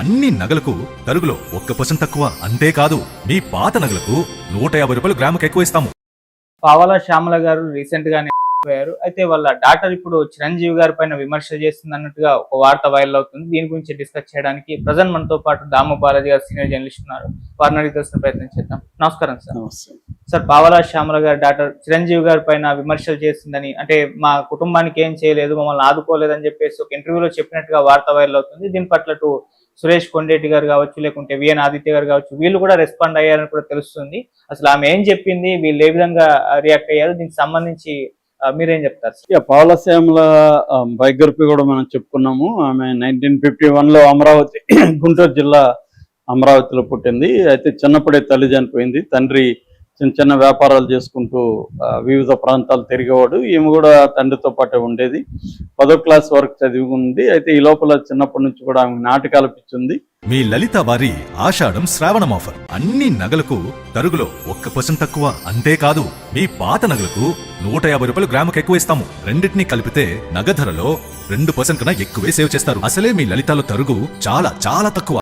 అన్ని నగలకు తరుగులో 1% తక్కువ. అంతేకాదు మీ పాత నగలకు 150 రూపాయలు గ్రాముకి ఎక్కువ ఇస్తాము. పావలా శ్యామల గారు రీసెంట్ గానే పోయారు. అయితే వాళ్ళ డాక్టర్ ఇప్పుడు చిరంజీవి గారి పైన విమర్శ చేస్తుంది అన్నట్టుగా ఒక వార్త వైరల్ అవుతుంది. దీని గురించి డిస్కస్ చేయడానికి ప్రజెంట్ మనతో పాటు దాము బాలాజీ గారు సీనియర్ జర్నలిస్ట్ ఉన్నారు. వారిని అడిగి తెలుసుకునే ప్రయత్నం చేద్దాం. నమస్కారం సార్. సార్, పావలా శ్యామల గారి డాక్టర్ చిరంజీవి గారి పైన విమర్శలు చేస్తుందని, అంటే మా కుటుంబానికి ఏం చేయలేదు, మమ్మల్ని ఆదుకోలేదని చెప్పేసి ఒక ఇంటర్వ్యూలో చెప్పినట్టుగా వార్త వైరల్ అవుతుంది. దీని పట్ల సురేష్ కొండేటి గారు కావచ్చు, లేకుంటే విఎన్ ఆదిత్య గారు కావచ్చు, వీళ్ళు కూడా రెస్పాండ్ అయ్యారని కూడా తెలుస్తుంది. అసలు ఆమె ఏం చెప్పింది, వీళ్ళు ఏ విధంగా రియాక్ట్ అయ్యారు, దీనికి సంబంధించి మీరేం చెప్తారు? పావలా శ్యామల బయోగ్రఫీ కూడా మనం చెప్పుకున్నాము. ఆమె 1951లో అమరావతి గుంటూరు జిల్లా అమరావతిలో పుట్టింది. అయితే చిన్నప్పుడే తల్లి చనిపోయింది. తండ్రి చిన్న చిన్న వ్యాపారాలు చేసుకుంటూ వివిధ ప్రాంతాలు తిరిగేవాడు. ఈమె కూడా తండ్రితో పాటే ఉండేది. 10వ క్లాస్ వరకు చదివి ఉంది. అయితే ఈ లోపల చిన్నప్పటి నుంచి కూడా ఆమె నాటకాలు పిచ్చింది. మీ లలిత వారి ఆషాఢం శ్రావణం ఆఫర్. అన్ని నగలకు తరుగులో 1% తక్కువ. అంతేకాదు మీ పాత నగలకు 150 రూపాయలు గ్రాముకి ఎక్కువ ఇస్తాము. రెండింటినీ కలిపితే నగ ధరలో 2% కన్నా ఎక్కువే సేవ్ చేస్తారు. అసలే మీ లలితలో తరుగు చాలా చాలా తక్కువ.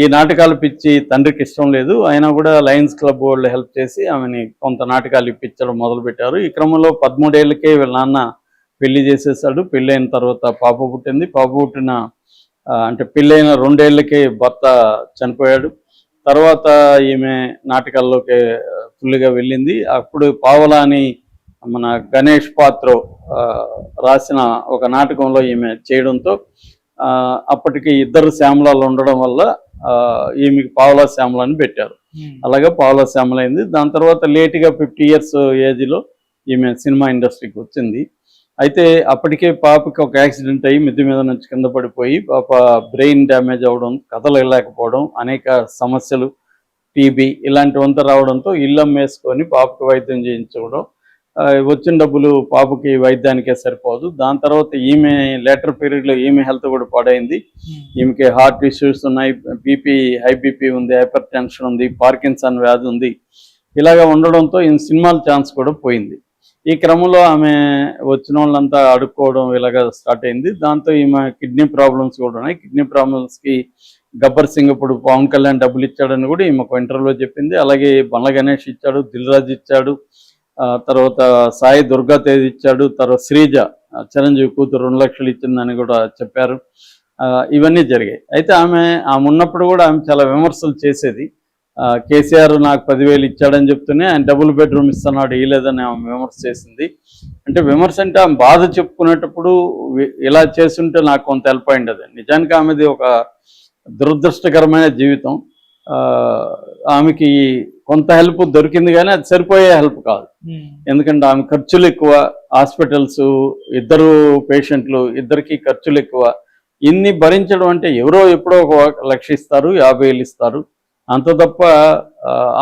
ఈ నాటకాలు పిచ్చి తండ్రికి ఇష్టం లేదు. అయినా కూడా లయన్స్ క్లబ్ వాళ్ళు హెల్ప్ చేసి ఆమెని కొంత నాటకాలు ఇప్పించడం మొదలుపెట్టారు. ఈ క్రమంలో 13 ఏళ్ళకే వీళ్ళ నాన్న పెళ్లి చేసేసాడు. పెళ్ళైన తర్వాత పాప పుట్టింది. పాప పుట్టిన అంటే పెళ్ళైన 2 ఏళ్ళకే భర్త చనిపోయాడు. తర్వాత ఈమె నాటకాల్లోకి ఫుల్గా వెళ్ళింది. అప్పుడు పావలా అని మన గణేష్ పాత్రో రాసిన ఒక నాటకంలో ఈమె చేయడంతో అప్పటికి ఇద్దరు శ్యామలాలు ఉండడం వల్ల ఈమెకి పావలా శ్యామల అని పెట్టారు. అలాగే పావలా శ్యామల అయింది. దాని తర్వాత లేట్గా 50 ఇయర్స్ ఏజ్లో ఈమె సినిమా ఇండస్ట్రీకి వచ్చింది. అయితే అప్పటికే పాపకి ఒక యాక్సిడెంట్ అయ్యి మిద్ది మీద నుంచి కింద పడిపోయి పాప బ్రెయిన్ డ్యామేజ్ అవ్వడం, కథలు వెళ్ళలేకపోవడం, అనేక సమస్యలు, టీబీ ఇలాంటివంతా రావడంతో ఇల్లు అమ్మేసుకొని పాపకి వైద్యం చేయించుకోవడం. వచ్చిన డబ్బులు పాపకి వైద్యానికే సరిపోదు. దాని తర్వాత ఈమె లేటర్ పీరియడ్లో ఈమె హెల్త్ కూడా పాడైంది. ఈమెకి హార్ట్ ఇష్యూస్ ఉన్నాయి, బీపీ, హై బీపీ ఉంది, హైపర్ టెన్షన్ ఉంది, పార్కిన్సన్ వ్యాధి ఉంది. ఇలాగ ఉండడంతో ఈమె సినిమాల ఛాన్స్ కూడా పోయింది. ఈ క్రమంలో ఆమె వచ్చిన వాళ్ళంతా అడుక్కోవడం ఇలాగ స్టార్ట్ అయింది. దాంతో ఈమె కిడ్నీ ప్రాబ్లమ్స్ కూడా ఉన్నాయి. కిడ్నీ ప్రాబ్లమ్స్కి గబ్బర్ సింగ్ ఇప్పుడు పవన్ కళ్యాణ్ డబ్బులు ఇచ్చాడని కూడా ఈమె ఒక ఇంటర్వ్యూలో చెప్పింది. అలాగే బండ్ల గణేష్ ఇచ్చాడు, దిల్ రాజు ఇచ్చాడు, తర్వాత సాయి దుర్గా తేజ్ ఇచ్చాడు, తర్వాత శ్రీజ చిరంజీవి కూతురు 2 లక్షలు ఇచ్చిందని కూడా చెప్పారు. ఇవన్నీ జరిగాయి. అయితే ఆమె ఉన్నప్పుడు కూడా ఆమె చాలా విమర్శలు చేసేది. కేసీఆర్ నాకు 10,000 ఇచ్చాడని చెప్తూనే ఆయన డబుల్ బెడ్రూమ్ ఇస్తున్నాడు, ఇవ్వలేదని ఆమె విమర్శ చేసింది. అంటే విమర్శ అంటే ఆమె బాధ చెప్పుకునేటప్పుడు ఇలా చేస్తుంటే నాకు కొంత హెల్ప్ అయింది. నిజానికి ఆమెది ఒక దురదృష్టకరమైన జీవితం. ఆమెకి కొంత హెల్ప్ దొరికింది కానీ అది సరిపోయే హెల్ప్ కాదు. ఎందుకంటే ఆమె ఖర్చులు ఎక్కువ, హాస్పిటల్స్, ఇద్దరు పేషెంట్లు, ఇద్దరికి ఖర్చులు ఎక్కువ. ఇన్ని భరించడం అంటే ఎవరో ఎప్పుడో 1 లక్ష ఇస్తారు, 50,000 ఇస్తారు, అంత తప్ప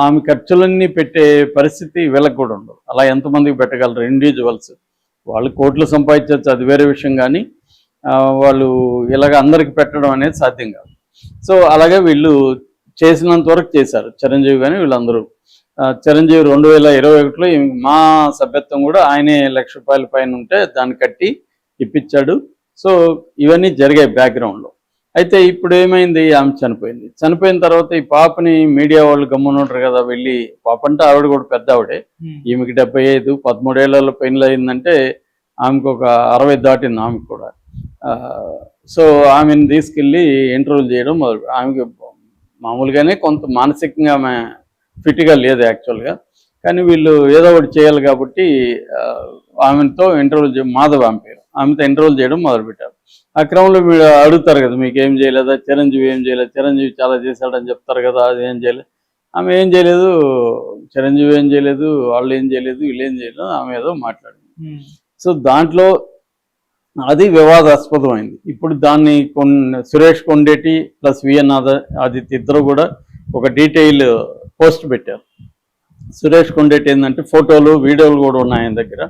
ఆమె ఖర్చులన్నీ పెట్టే పరిస్థితి వీళ్ళకి కూడా ఉండదు. అలా ఎంతమందికి పెట్టగలరు ఇండివిజువల్స్? వాళ్ళు కోట్లు సంపాదించవచ్చు, అది వేరే విషయం. కానీ వాళ్ళు ఇలాగ అందరికి పెట్టడం అనేది సాధ్యం కాదు. సో అలాగే వీళ్ళు చేసినంత వరకు చేశారు, చిరంజీవి కానీ వీళ్ళందరూ. చిరంజీవి 2021లో మా సభ్యత్వం కూడా ఆయనే ₹1,00,000 పైన ఉంటే దాన్ని కట్టి ఇప్పించాడు. సో ఇవన్నీ జరిగాయి బ్యాక్గ్రౌండ్లో. అయితే ఇప్పుడు ఏమైంది, ఆమె చనిపోయింది. చనిపోయిన తర్వాత ఈ పాపని మీడియా వాళ్ళు గమ్మునుంటారు కదా, వెళ్ళి పాప అంటే ఆవిడ కూడా పెద్ద ఆవిడే, ఈమెకి 75, 13 ఏళ్లలో పెళ్లి అయిందంటే ఆమెకు ఒక 60 దాటింది ఆమెకు కూడా. సో ఆమెను తీసుకెళ్ళి ఇంటర్వ్యూలు చేయడం మొదలు. ఆమెకి మామూలుగానే కొంత మానసికంగా ఆమె ఫిట్గా లేదు యాక్చువల్గా, కానీ వీళ్ళు ఏదో ఒకటి చేయాలి కాబట్టి ఆమెతో ఇంటర్వ్యూలు మాధవ్ ఆమె ఆమెతో ఇంటర్వ్యూలు చేయడం మొదలుపెట్టారు. ఆ క్రమంలో మీరు అడుగుతారు కదా, మీకు ఏం చేయలేదా, చిరంజీవి ఏం చేయలేదు, చిరంజీవి చాలా చేశాడని చెప్తారు కదా, అది ఏం చేయలేదు. ఆమె ఏం చేయలేదు, చిరంజీవి ఏం చేయలేదు, వాళ్ళు ఏం చేయలేదు, వీళ్ళు ఏం చేయలేదు, ఆమె ఏదో మాట్లాడింది. సో దాంట్లో అది వివాదాస్పదమైంది. ఇప్పుడు దాన్ని సురేష్ కొండేటి ప్లస్ విఎన్ ఆదిత్య ఇద్దరు కూడా ఒక డీటెయిల్ పోస్ట్ పెట్టారు. సురేష్ కొండేటి ఏంటంటే ఫోటోలు, వీడియోలు కూడా ఉన్నాయి ఆయన దగ్గర.